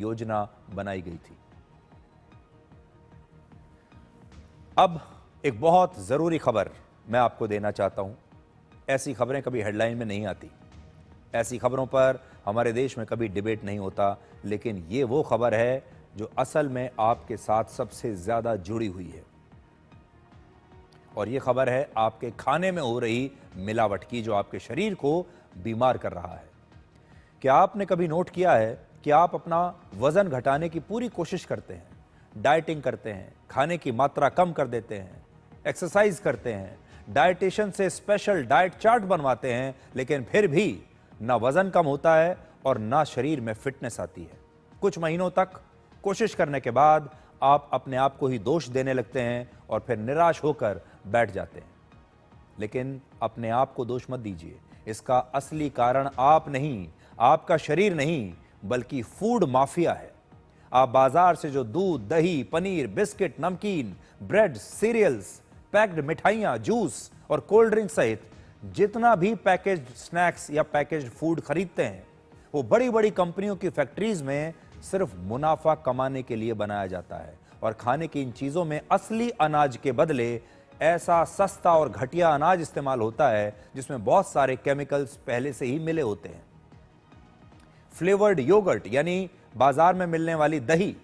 योजना बनाई गई थी। अब एक बहुत जरूरी खबर मैं आपको देना चाहता हूं। ऐसी खबरें कभी हेडलाइन में नहीं आती, ऐसी खबरों पर हमारे देश में कभी डिबेट नहीं होता, लेकिन ये वो खबर है जो असल में आपके साथ सबसे ज्यादा जुड़ी हुई है। और ये खबर है आपके खाने में हो रही मिलावट की, जो आपके शरीर को बीमार कर रहा है। क्या आपने कभी नोट किया है कि आप अपना वजन घटाने की पूरी कोशिश करते हैं, डाइटिंग करते हैं, खाने की मात्रा कम कर देते हैं, एक्सरसाइज करते हैं, डाइटिशियन से स्पेशल डाइट चार्ट बनवाते हैं, लेकिन फिर भी ना वजन कम होता है और ना शरीर में फिटनेस आती है। कुछ महीनों तक कोशिश करने के बाद आप अपने आप को ही दोष देने लगते हैं और फिर निराश होकर बैठ जाते हैं। लेकिन अपने आप को दोष मत दीजिए, इसका असली कारण आप नहीं, आपका शरीर नहीं, बल्कि फूड माफिया है। आप बाजार से जो दूध, दही, पनीर, बिस्किट, नमकीन, ब्रेड, सीरियल्स, पैक्ड मिठाइयां, जूस और कोल्ड ड्रिंक सहित जितना भी पैकेज्ड स्नैक्स या पैकेज्ड फूड खरीदते हैं, वो बड़ी बड़ी कंपनियों की फैक्ट्रीज में सिर्फ मुनाफा कमाने के लिए बनाया जाता है। और खाने की इन चीजों में असली अनाज के बदले ऐसा सस्ता और घटिया अनाज इस्तेमाल होता है जिसमें बहुत सारे केमिकल्स पहले से ही मिले होते हैं। फ्लेवर्ड योगर्ट यानी बाजार में मिलने वाली दही,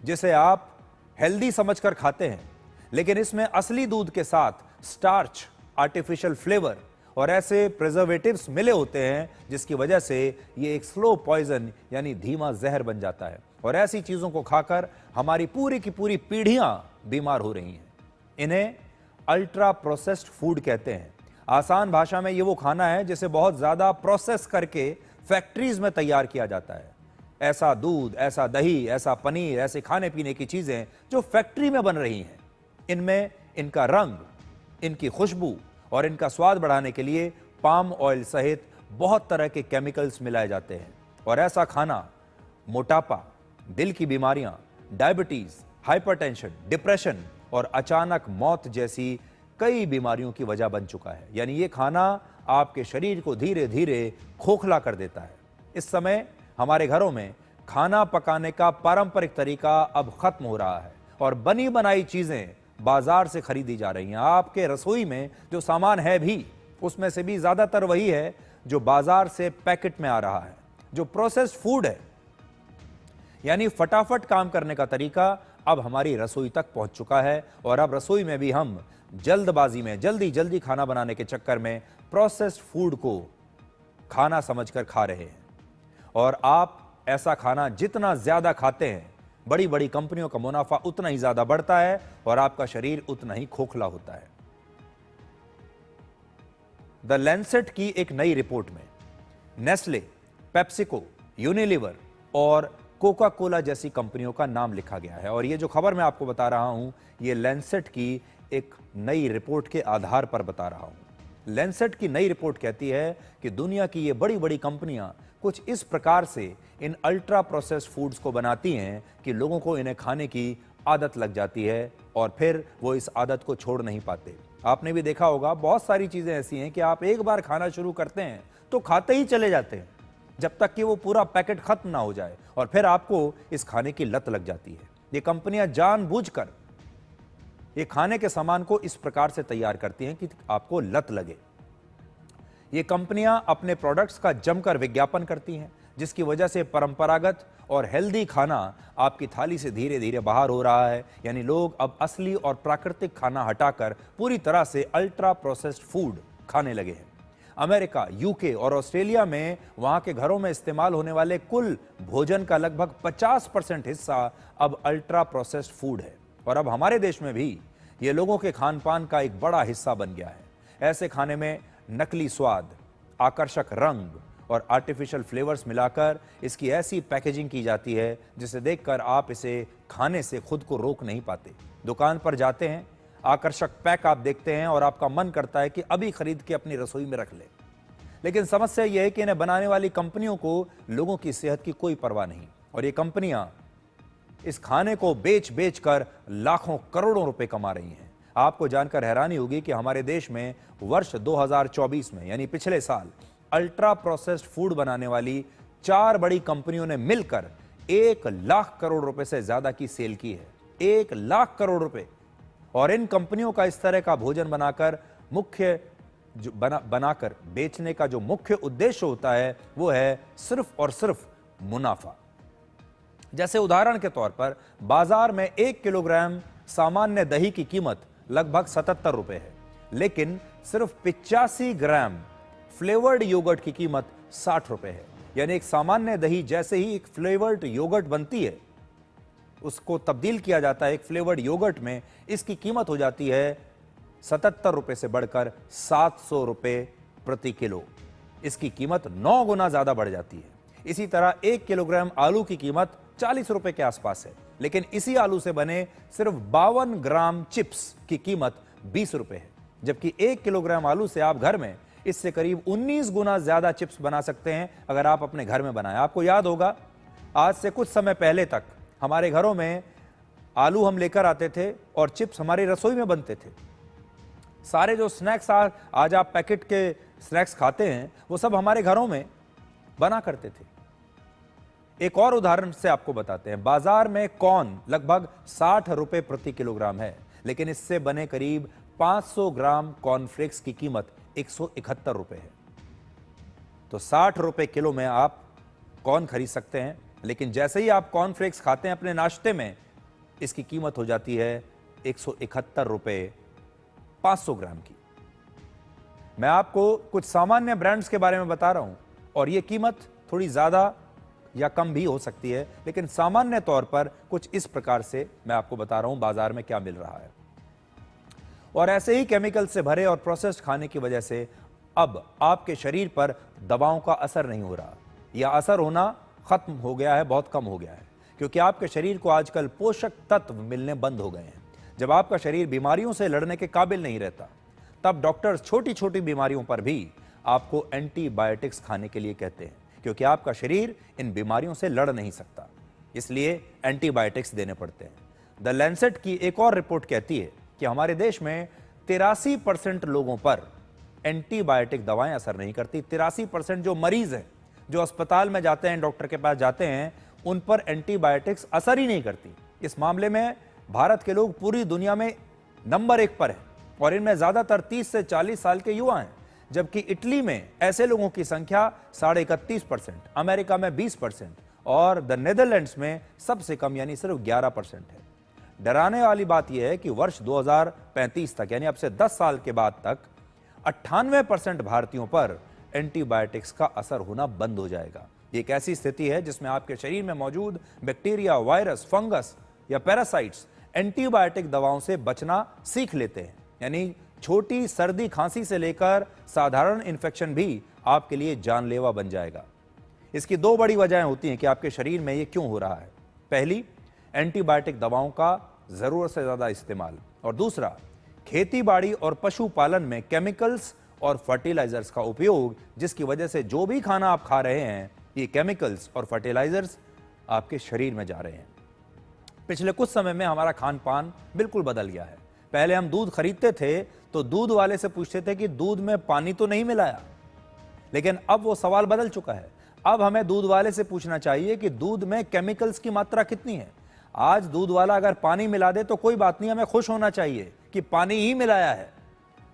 जिसे आप हेल्दी समझकर खाते हैं, लेकिन इसमें असली दूध के साथ स्टार्च, आर्टिफिशियल फ्लेवर और ऐसे प्रिजर्वेटिव्स मिले होते हैं जिसकी वजह से ये एक स्लो पॉइजन यानी धीमा जहर बन जाता है। और ऐसी चीजों को खाकर हमारी पूरी की पूरी पीढ़ियां बीमार हो रही हैं। इन्हें अल्ट्रा प्रोसेस्ड फूड कहते हैं। आसान भाषा में ये वो खाना है जिसे बहुत ज्यादा प्रोसेस करके फैक्ट्रीज में तैयार किया जाता है। ऐसा दूध, ऐसा दही, ऐसा पनीर, ऐसे खाने पीने की चीजें जो फैक्ट्री में बन रही हैं, इनमें इनका रंग, इनकी खुशबू और इनका स्वाद बढ़ाने के लिए पाम ऑयल सहित बहुत तरह के केमिकल्स मिलाए जाते हैं। और ऐसा खाना मोटापा, दिल की बीमारियां, डायबिटीज, हाइपरटेंशन, डिप्रेशन और अचानक मौत जैसी कई बीमारियों की वजह बन चुका है। यानी ये खाना आपके शरीर को धीरे धीरे खोखला कर देता है। इस समय हमारे घरों में खाना पकाने का पारंपरिक तरीका अब खत्म हो रहा है और बनी बनाई चीजें बाजार से खरीदी जा रही हैं। आपके रसोई में जो सामान है भी, उसमें से भी ज्यादातर वही है जो बाजार से पैकेट में आ रहा है, जो प्रोसेस्ड फूड है। यानी फटाफट काम करने का तरीका अब हमारी रसोई तक पहुंच चुका है और अब रसोई में भी हम जल्दबाजी में जल्दी जल्दी खाना बनाने के चक्कर में प्रोसेस्ड फूड को खाना समझकर खा रहे हैं। और आप ऐसा खाना जितना ज्यादा खाते हैं, बड़ी बड़ी कंपनियों का मुनाफा उतना ही ज्यादा बढ़ता है और आपका शरीर उतना ही खोखला होता है। द लैंसेट की एक नई रिपोर्ट में नेस्ले, पेप्सिको, यूनिलीवर और कोका कोला जैसी कंपनियों का नाम लिखा गया है। और ये जो खबर मैं आपको बता रहा हूं, ये लैंसेट की एक नई रिपोर्ट के आधार पर बता रहा हूं। लैंसेट की नई रिपोर्ट कहती है कि दुनिया की ये बड़ी बड़ी कंपनियां कुछ इस प्रकार से इन अल्ट्रा प्रोसेस्ड फूड्स को बनाती हैं कि लोगों को इन्हें खाने की आदत लग जाती है और फिर वो इस आदत को छोड़ नहीं पाते। आपने भी देखा होगा, बहुत सारी चीजें ऐसी हैं कि आप एक बार खाना शुरू करते हैं तो खाते ही चले जाते हैं जब तक कि वो पूरा पैकेट खत्म ना हो जाए और फिर आपको इस खाने की लत लग जाती है। ये कंपनियां जानबूझकर ये खाने के सामान को इस प्रकार से तैयार करती हैं कि आपको लत लगे। ये कंपनियां अपने प्रोडक्ट्स का जमकर विज्ञापन करती हैं, जिसकी वजह से परंपरागत और हेल्दी खाना आपकी थाली से धीरे धीरे बाहर हो रहा है। यानी लोग अब असली और प्राकृतिक खाना हटाकर पूरी तरह से अल्ट्रा प्रोसेस्ड फूड खाने लगे हैं। अमेरिका, यूके और ऑस्ट्रेलिया में वहां के घरों में इस्तेमाल होने वाले कुल भोजन का लगभग 50% हिस्सा अब अल्ट्रा प्रोसेस्ड फूड है। और अब हमारे देश में भी ये लोगों के खान पान का एक बड़ा हिस्सा बन गया है। ऐसे खाने में नकली स्वाद, आकर्षक रंग और आर्टिफिशियल फ्लेवर्स मिलाकर इसकी ऐसी पैकेजिंग की जाती है जिसे देखकर आप इसे खाने से खुद को रोक नहीं पाते। दुकान पर जाते हैं, आकर्षक पैक आप देखते हैं और आपका मन करता है कि अभी खरीद के अपनी रसोई में रख ले। लेकिन समस्या यह है कि इन्हें बनाने वाली कंपनियों को लोगों की सेहत की कोई परवाह नहीं और ये कंपनियां इस खाने को बेच बेच कर लाखों करोड़ों रुपए कमा रही हैं। आपको जानकर हैरानी होगी कि हमारे देश में वर्ष 2024 में यानी पिछले साल अल्ट्रा प्रोसेस्ड फूड बनाने वाली 4 बड़ी कंपनियों ने मिलकर 1 लाख करोड़ रुपए से ज्यादा की सेल की है। 1 लाख करोड़ रुपए। और इन कंपनियों का इस तरह का भोजन बनाकर बेचने का जो मुख्य उद्देश्य होता है वो है सिर्फ और सिर्फ मुनाफा। जैसे उदाहरण के तौर पर बाजार में 1 किलोग्राम सामान्य दही की कीमत लगभग 77 रुपए है, लेकिन सिर्फ 85 ग्राम फ्लेवर्ड योगर्ट की कीमत 60 रुपए है। यानी एक सामान्य दही जैसे ही एक फ्लेवर्ड योगर्ट बनती है, उसको तब्दील किया जाता है एक फ्लेवर्ड योगर्ट में, इसकी कीमत हो जाती है 77 रुपए से बढ़कर 700 रुपए प्रति किलो। इसकी कीमत 9 गुना ज्यादा बढ़ जाती है। इसी तरह 1 किलोग्राम आलू की कीमत 40 रुपए के आसपास है, लेकिन इसी आलू से बने सिर्फ 52 ग्राम चिप्स की कीमत 20 रुपए है। जबकि 1 किलोग्राम आलू से आप घर में इससे करीब 19 गुना ज्यादा चिप्स बना सकते हैं अगर आप अपने घर में बनाएं। आपको याद होगा, आज से कुछ समय पहले तक हमारे घरों में आलू हम लेकर आते थे और चिप्स हमारी रसोई में बनते थे। सारे जो स्नैक्स आज आप पैकेट के स्नैक्स खाते हैं वो सब हमारे घरों में बना करते थे। एक और उदाहरण से आपको बताते हैं। बाजार में कॉर्न लगभग 60 रुपए प्रति किलोग्राम है, लेकिन इससे बने करीब 500 ग्राम कॉर्नफ्लेक्स की कीमत 171 रुपए है। तो 60 रुपए किलो में आप कॉर्न खरीद सकते हैं, लेकिन जैसे ही आप कॉर्नफ्लेक्स खाते हैं अपने नाश्ते में, इसकी कीमत हो जाती है 171 रुपए 500 ग्राम की। मैं आपको कुछ सामान्य ब्रांड्स के बारे में बता रहा हूं और यह कीमत थोड़ी ज्यादा या कम भी हो सकती है, लेकिन सामान्य तौर पर कुछ इस प्रकार से मैं आपको बता रहा हूं बाजार में क्या मिल रहा है। और ऐसे ही केमिकल से भरे और प्रोसेस्ड खाने की वजह से अब आपके शरीर पर दवाओं का असर नहीं हो रहा, या असर होना खत्म हो गया है, बहुत कम हो गया है, क्योंकि आपके शरीर को आजकल पोषक तत्व मिलने बंद हो गए हैं। जब आपका शरीर बीमारियों से लड़ने के काबिल नहीं रहता, तब डॉक्टर्स छोटी छोटी बीमारियों पर भी आपको एंटीबायोटिक्स खाने के लिए कहते हैं, क्योंकि आपका शरीर इन बीमारियों से लड़ नहीं सकता, इसलिए एंटीबायोटिक्स देने पड़ते हैं। द लैंसेट की एक और रिपोर्ट कहती है कि हमारे देश में 83% लोगों पर एंटीबायोटिक दवाएं असर नहीं करती। 83% जो मरीज हैं, जो अस्पताल में जाते हैं, डॉक्टर के पास जाते हैं, उन पर एंटीबायोटिक्स असर ही नहीं करती। इस मामले में भारत के लोग पूरी दुनिया में नंबर 1 पर हैं और इनमें ज्यादातर 30 से 40 साल के युवा हैं, जबकि इटली में ऐसे लोगों की संख्या 31.5%, अमेरिका में 20% और द नेदरलैंड्स में सबसे कम यानी सिर्फ 11% है। डराने वाली बात यह है कि वर्ष 2035 तक यानी अब से 10 साल के बाद तक 98% भारतीयों पर एंटीबायोटिक्स का असर होना बंद हो जाएगा। एक ऐसी स्थिति है जिसमें आपके शरीर में मौजूद बैक्टीरिया, वायरस, फंगस या पैरासाइट्स एंटीबायोटिक दवाओं से बचना सीख लेते हैं। यानी छोटी सर्दी खांसी से लेकर साधारण इन्फेक्शन भी आपके लिए जानलेवा बन जाएगा। इसकी 2 बड़ी वजहें होती हैं कि आपके शरीर में यह क्यों हो रहा है। पहली, एंटीबायोटिक दवाओं का जरूरत से ज्यादा इस्तेमाल, और दूसरा, खेतीबाड़ी और पशुपालन में केमिकल्स और फर्टिलाइजर्स का उपयोग, जिसकी वजह से जो भी खाना आप खा रहे हैं, ये केमिकल्स और फर्टिलाइजर्स आपके शरीर में जा रहे हैं। पिछले कुछ समय में हमारा खान पान बिल्कुल बदल गया है। पहले हम दूध खरीदते थे तो दूध वाले से पूछते थे कि दूध में पानी तो नहीं मिलाया, लेकिन अब वो सवाल बदल चुका है। अब हमें दूध वाले से पूछना चाहिए कि दूध में केमिकल्स की मात्रा कितनी है। आज दूध वाला अगर पानी मिला दे तो कोई बात नहीं, हमें खुश होना चाहिए कि पानी ही मिलाया है,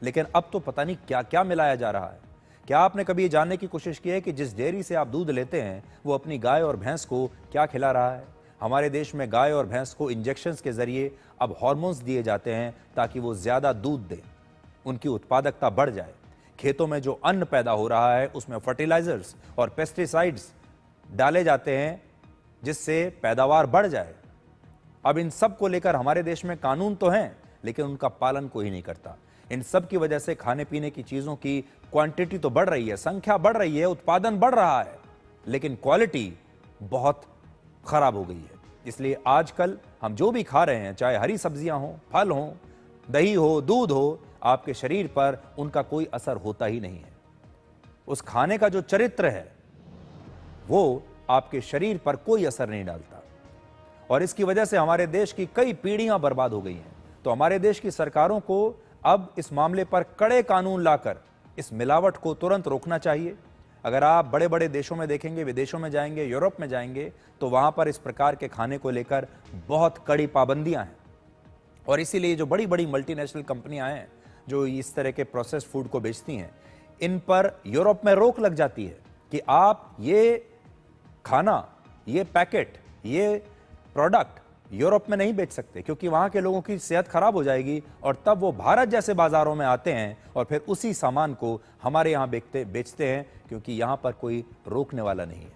लेकिन अब तो पता नहीं क्या क्या मिलाया जा रहा है। क्या आपने कभी ये जानने की कोशिश की है कि जिस डेयरी से आप दूध लेते हैं वो अपनी गाय और भैंस को क्या खिला रहा है? हमारे देश में गाय और भैंस को इंजेक्शंस के जरिए अब हार्मोन्स दिए जाते हैं ताकि वो ज्यादा दूध दें, उनकी उत्पादकता बढ़ जाए। खेतों में जो अन्न पैदा हो रहा है उसमें फर्टिलाइजर्स और पेस्टिसाइड्स डाले जाते हैं जिससे पैदावार बढ़ जाए। अब इन सब को लेकर हमारे देश में कानून तो हैं, लेकिन उनका पालन कोई नहीं करता। इन सब की वजह से खाने पीने की चीजों की क्वांटिटी तो बढ़ रही है, संख्या बढ़ रही है, उत्पादन बढ़ रहा है, लेकिन क्वालिटी बहुत खराब हो गई है। इसलिए आजकल हम जो भी खा रहे हैं, चाहे हरी सब्जियां हो, फल हो, दही हो, दूध हो, आपके शरीर पर उनका कोई असर होता ही नहीं है। उस खाने का जो चरित्र है वो आपके शरीर पर कोई असर नहीं डालता, और इसकी वजह से हमारे देश की कई पीढ़ियां बर्बाद हो गई हैं। तो हमारे देश की सरकारों को अब इस मामले पर कड़े कानून लाकर इस मिलावट को तुरंत रोकना चाहिए। अगर आप बड़े बड़े देशों में देखेंगे, विदेशों में जाएंगे, यूरोप में जाएंगे, तो वहां पर इस प्रकार के खाने को लेकर बहुत कड़ी पाबंदियां हैं। और इसीलिए जो बड़ी बड़ी मल्टीनेशनल कंपनियां हैं जो इस तरह के प्रोसेस्ड फूड को बेचती हैं, इन पर यूरोप में रोक लग जाती है कि आप ये खाना, ये पैकेट, ये प्रोडक्ट यूरोप में नहीं बेच सकते, क्योंकि वहां के लोगों की सेहत खराब हो जाएगी और तब वो भारत जैसे बाजारों में आते हैं और फिर उसी सामान को हमारे यहां बेचते हैं, क्योंकि यहां पर कोई रोकने वाला नहीं है।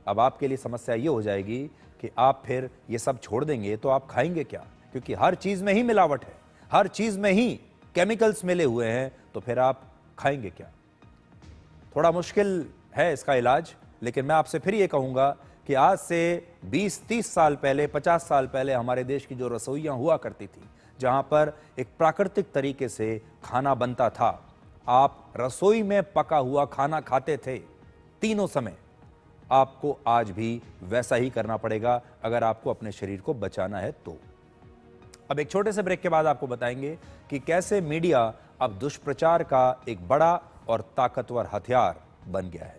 अब आपके लिए समस्या ये हो जाएगी कि आप फिर ये सब छोड़ देंगे तो आप खाएंगे क्या, क्योंकि हर चीज में ही मिलावट है, हर चीज में ही केमिकल्स मिले हुए हैं, तो फिर आप खाएंगे क्या। थोड़ा मुश्किल है इसका इलाज, लेकिन मैं आपसे फिर ये कहूंगा कि आज से 20-30 साल पहले, 50 साल पहले हमारे देश की जो रसोइयां हुआ करती थी, जहां पर एक प्राकृतिक तरीके से खाना बनता था, आप रसोई में पका हुआ खाना खाते थे तीनों समय, आपको आज भी वैसा ही करना पड़ेगा अगर आपको अपने शरीर को बचाना है तो। अब एक छोटे से ब्रेक के बाद आपको बताएंगे कि कैसे मीडिया अब दुष्प्रचार का एक बड़ा और ताकतवर हथियार बन गया है।